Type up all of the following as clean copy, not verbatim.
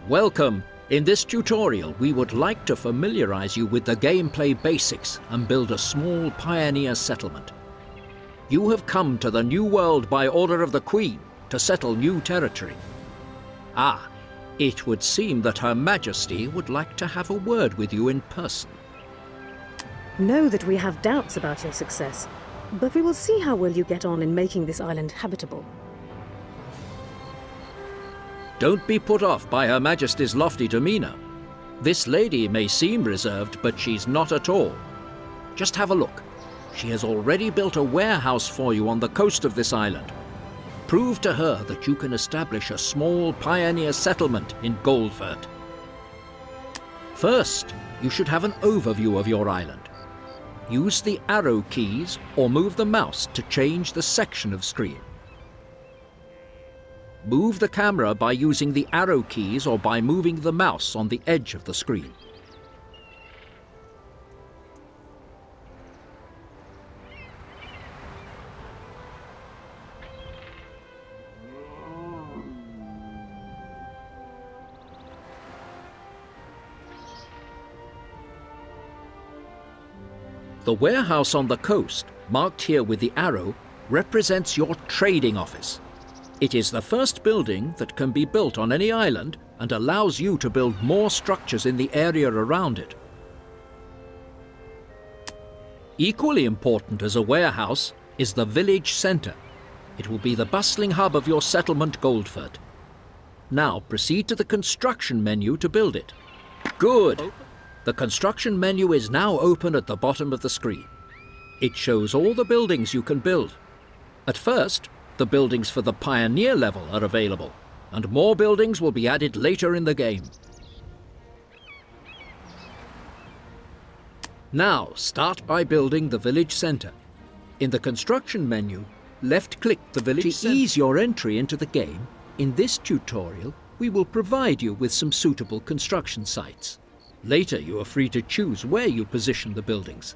Welcome! In this tutorial, we would like to familiarize you with the gameplay basics and build a small pioneer settlement. You have come to the New World by order of the Queen to settle new territory. It would seem that Her Majesty would like to have a word with you in person. Know that we have doubts about your success, but we will see how well you get on in making this island habitable. Don't be put off by Her Majesty's lofty demeanor. This lady may seem reserved, but she's not at all. Just have a look. She has already built a warehouse for you on the coast of this island. Prove to her that you can establish a small pioneer settlement in Goldfurt. First, you should have an overview of your island. Use the arrow keys or move the mouse to change the section of screen. Move the camera by using the arrow keys or by moving the mouse on the edge of the screen. The warehouse on the coast, marked here with the arrow, represents your trading office. It is the first building that can be built on any island and allows you to build more structures in the area around it. Equally important as a warehouse is the village centre. It will be the bustling hub of your settlement Goldfurt. Now proceed to the construction menu to build it. Good! The construction menu is now open at the bottom of the screen. It shows all the buildings you can build. At first, the buildings for the Pioneer level are available, and more buildings will be added later in the game. Now, start by building the village centre. In the construction menu, left-click the village centre. To ease your entry into the game, in this tutorial, we will provide you with some suitable construction sites. Later, you are free to choose where you position the buildings.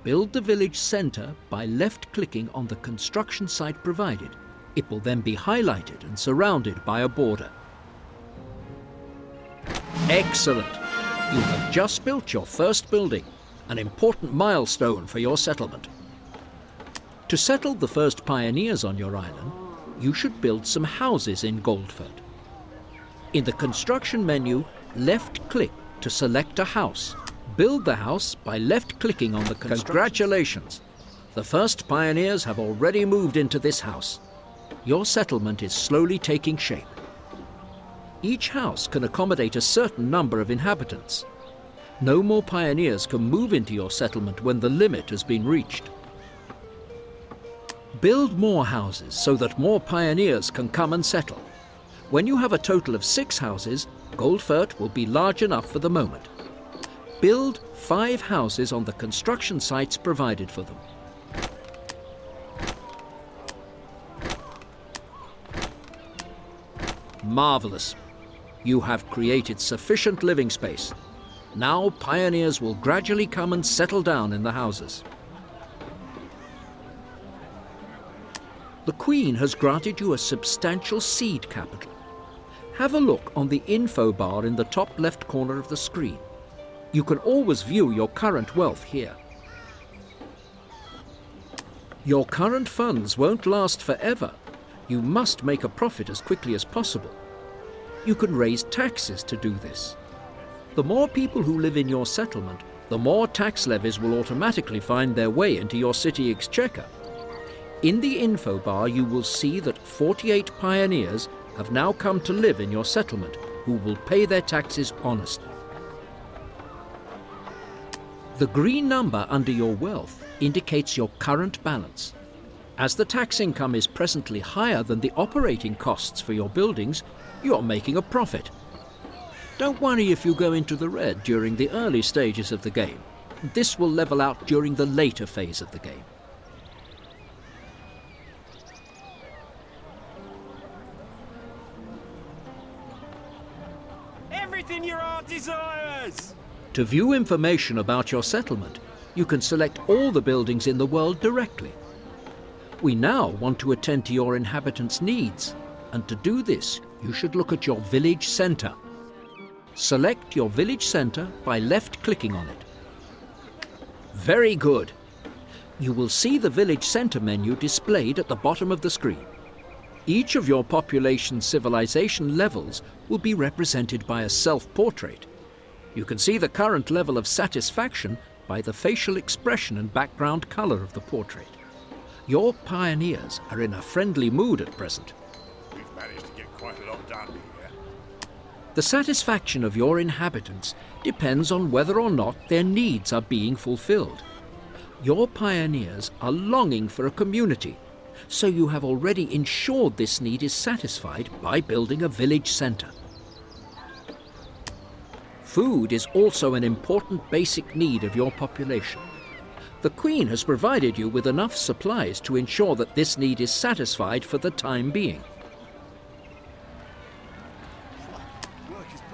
Build the village centre by left-clicking on the construction site provided. It will then be highlighted and surrounded by a border. Excellent! You have just built your first building, an important milestone for your settlement. To settle the first pioneers on your island, you should build some houses in Goldfurt. In the construction menu, left-click to select a house. Build the house by left-clicking on the construction. Congratulations! The first pioneers have already moved into this house. Your settlement is slowly taking shape. Each house can accommodate a certain number of inhabitants. No more pioneers can move into your settlement when the limit has been reached. Build more houses so that more pioneers can come and settle. When you have a total of 6 houses, Goldfurt will be large enough for the moment. Build 5 houses on the construction sites provided for them. Marvelous! You have created sufficient living space. Now pioneers will gradually come and settle down in the houses. The Queen has granted you a substantial seed capital. Have a look on the info bar in the top left corner of the screen. You can always view your current wealth here. Your current funds won't last forever. You must make a profit as quickly as possible. You can raise taxes to do this. The more people who live in your settlement, the more tax levies will automatically find their way into your city exchequer. In the info bar, you will see that 48 pioneers have now come to live in your settlement who will pay their taxes honestly. The green number under your wealth indicates your current balance. As the tax income is presently higher than the operating costs for your buildings, you are making a profit. Don't worry if you go into the red during the early stages of the game. This will level out during the later phase of the game. Everything your heart desires! To view information about your settlement, you can select all the buildings in the world directly. We now want to attend to your inhabitants' needs, and to do this, you should look at your village centre. Select your village centre by left-clicking on it. Very good. You will see the village centre menu displayed at the bottom of the screen. Each of your population civilization levels will be represented by a self-portrait. You can see the current level of satisfaction by the facial expression and background colour of the portrait. Your pioneers are in a friendly mood at present. We've managed to get quite a lot done here. The satisfaction of your inhabitants depends on whether or not their needs are being fulfilled. Your pioneers are longing for a community, so you have already ensured this need is satisfied by building a village centre. Food is also an important basic need of your population. The Queen has provided you with enough supplies to ensure that this need is satisfied for the time being.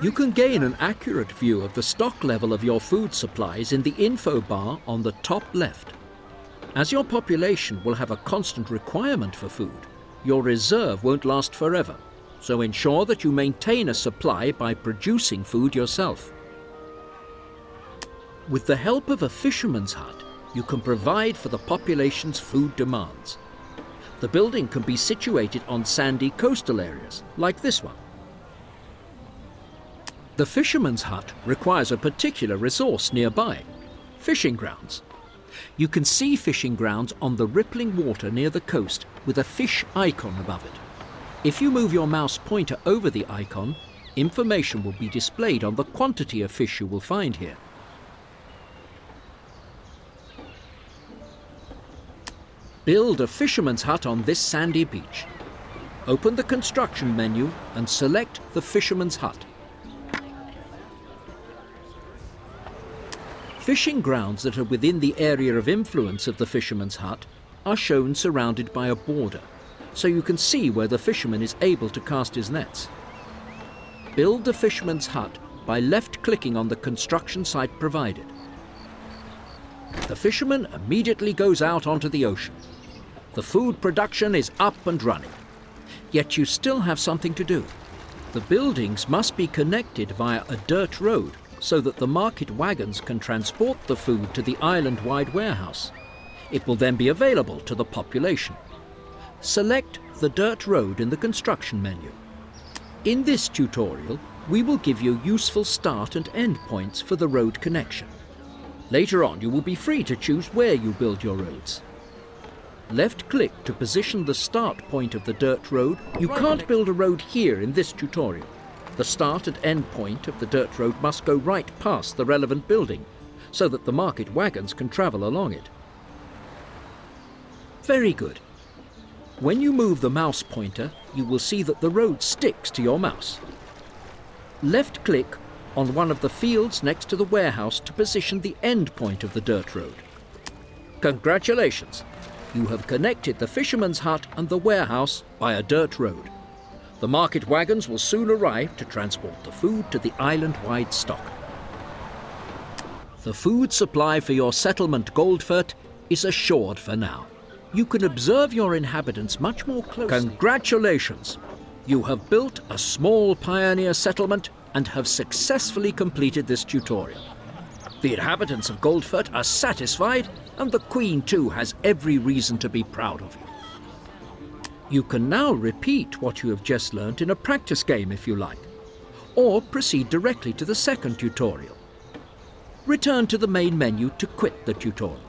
You can gain an accurate view of the stock level of your food supplies in the info bar on the top left. As your population will have a constant requirement for food, your reserve won't last forever, so ensure that you maintain a supply by producing food yourself. With the help of a fisherman's hut, you can provide for the population's food demands. The building can be situated on sandy coastal areas, like this one. The fisherman's hut requires a particular resource nearby: fishing grounds. You can see fishing grounds on the rippling water near the coast with a fish icon above it. If you move your mouse pointer over the icon, information will be displayed on the quantity of fish you will find here. Build a fisherman's hut on this sandy beach. Open the construction menu and select the fisherman's hut. Fishing grounds that are within the area of influence of the fisherman's hut are shown surrounded by a border, so you can see where the fisherman is able to cast his nets. Build the fisherman's hut by left-clicking on the construction site provided. The fisherman immediately goes out onto the ocean. The food production is up and running. Yet you still have something to do. The buildings must be connected via a dirt road so that the market wagons can transport the food to the island-wide warehouse. It will then be available to the population. Select the dirt road in the construction menu. In this tutorial, we will give you useful start and end points for the road connection. Later on, you will be free to choose where you build your roads. Left-click to position the start point of the dirt road. You can't build a road here in this tutorial. The start and end point of the dirt road must go right past the relevant building, so that the market wagons can travel along it. Very good. When you move the mouse pointer, you will see that the road sticks to your mouse. Left-click on one of the fields next to the warehouse to position the end point of the dirt road. Congratulations! You have connected the fisherman's hut and the warehouse by a dirt road. The market wagons will soon arrive to transport the food to the island-wide stock. The food supply for your settlement Goldfurt is assured for now. You can observe your inhabitants much more closely. Congratulations! You have built a small pioneer settlement and have successfully completed this tutorial. The inhabitants of Goldfurt are satisfied, and the Queen too has every reason to be proud of you. You can now repeat what you have just learnt in a practice game if you like, or proceed directly to the second tutorial. Return to the main menu to quit the tutorial.